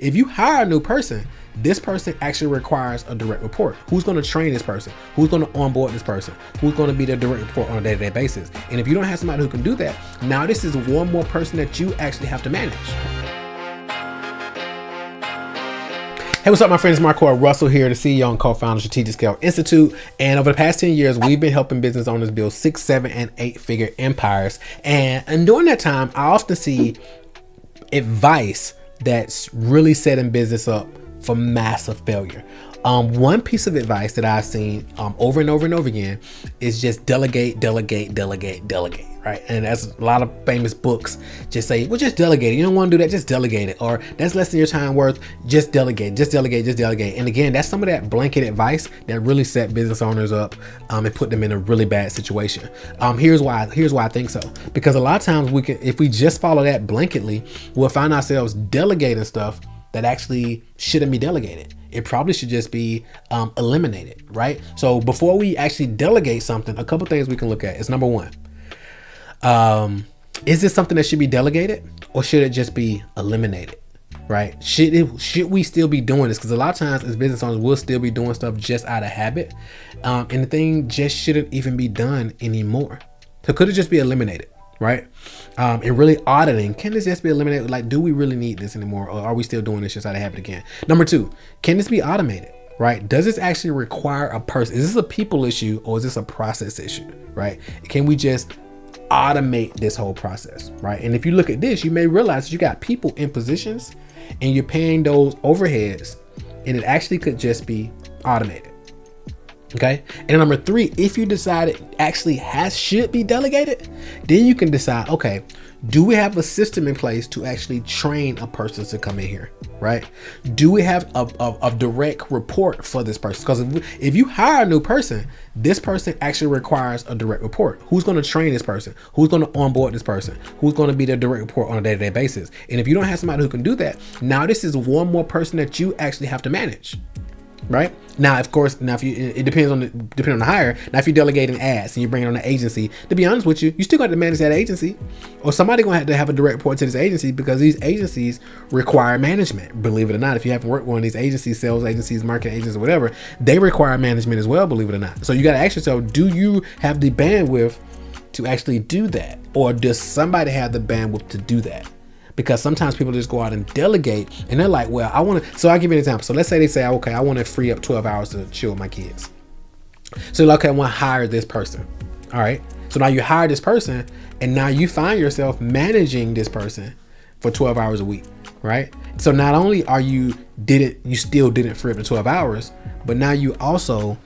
If you hire a new person, this person actually requires a direct report. Who's going to train this person? Who's going to onboard this person? Who's going to be their direct report on a day-to-day basis? And if you don't have somebody who can do that, now this is one more person that you actually have to manage. Hey, what's up, my friends? Marco Russell here, the CEO and co-founder of Strategic Scale Institute. And over the past 10 years, we've been helping business owners build 6, 7, and 8-figure empires. And during that time, I often see advice that's really setting business up for massive failure. One piece of advice that I've seen over and over and over again is just delegate, delegate, delegate, delegate, right? And as a lot of famous books just say, well, just delegate it. You don't want to do that, just delegate it. Or that's less than your time worth, just delegate, just delegate, just delegate. And again, that's some of that blanket advice that really set business owners up and put them in a really bad situation. Here's why I think so. Because a lot of times if we just follow that blanketly, we'll find ourselves delegating stuff that actually shouldn't be delegated. It probably should just be eliminated, right? So before we actually delegate something, a couple things we can look at is number one, is this something that should be delegated or should it just be eliminated, right? Should we still be doing this? Because a lot of times as business owners, we'll still be doing stuff just out of habit, and the thing just shouldn't even be done anymore. So could it just be eliminated? Right? And really auditing, can this just be eliminated? Like, do we really need this anymore? Or are we still doing this just out of habit again? Number two, can this be automated? Right? Does this actually require a person? Is this a people issue or is this a process issue? Right? Can we just automate this whole process? Right? And if you look at this, you may realize you got people in positions and you're paying those overheads and it actually could just be automated. Okay. And number three, if you decide it actually should be delegated, then you can decide, okay, do we have a system in place to actually train a person to come in here? Right? Do we have a direct report for this person? Because if you hire a new person, this person actually requires a direct report. Who's going to train this person? Who's going to onboard this person? Who's going to be their direct report on a day-to-day basis? And if you don't have somebody who can do that, now this is one more person that you actually have to manage. Right now, of course, it depends on the hire. Now, if you're delegating ads and you're bringing on an agency, to be honest with you, you still got to manage that agency, or somebody gonna have to have a direct report to this agency because these agencies require management. Believe it or not, if you haven't worked with one of these agencies, sales agencies, marketing agencies, or whatever, they require management as well. Believe it or not. So you got to ask yourself, do you have the bandwidth to actually do that, or does somebody have the bandwidth to do that? Because sometimes people just go out and delegate and they're like, well, so I'll give you an example. So let's say they say, okay, I want to free up 12 hours to chill with my kids. So like, okay, I want to hire this person. All right. So now you hire this person and now you find yourself managing this person for 12 hours a week. Right. So not only you still didn't free up the 12 hours, but now you also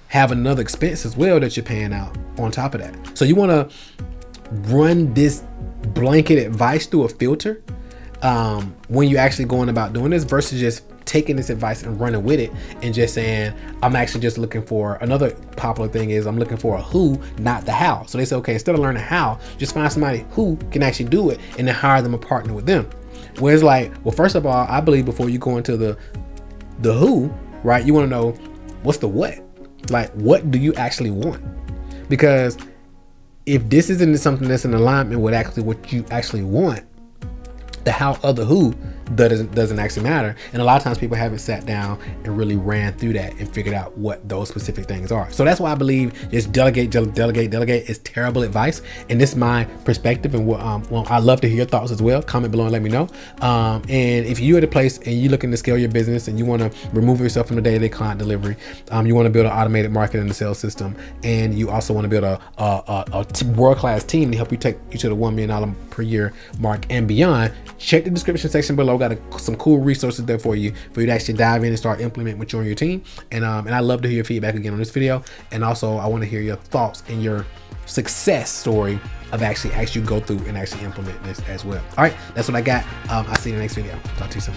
have another expense as well that you're paying out on top of that. So you want to run this blanket advice through a filter when you're actually going about doing this versus just taking this advice and running with it and just saying, I'm actually just looking for, another popular thing is I'm looking for a who, not the how. So they say, okay, instead of learning how, just find somebody who can actually do it and then hire them a partner with them. Where it's like, well, first of all, I believe before you go into the who, right, you want to know what's the what. Like, what do you actually want? Because if this isn't something that's in alignment with actually what you actually want, the how of the who doesn't actually matter. And a lot of times people haven't sat down and really ran through that and figured out what those specific things are. So that's why I believe just delegate is terrible advice. And this is my perspective. And what I'd love to hear your thoughts as well. Comment below and let me know. And if you're at a place and you're looking to scale your business and you want to remove yourself from the day-to-day client delivery, you want to build an automated marketing and sales system, and you also want to build a world-class team to help you take you to the $1 million per year mark and beyond, check the description section below. Got some cool resources there for you to actually dive in and start implementing with you and your team. And I'd love to hear your feedback again on this video. And also I want to hear your thoughts and your success story of actually go through and actually implement this as well. All right, that's what I got. I'll see you in the next video. Talk to you soon.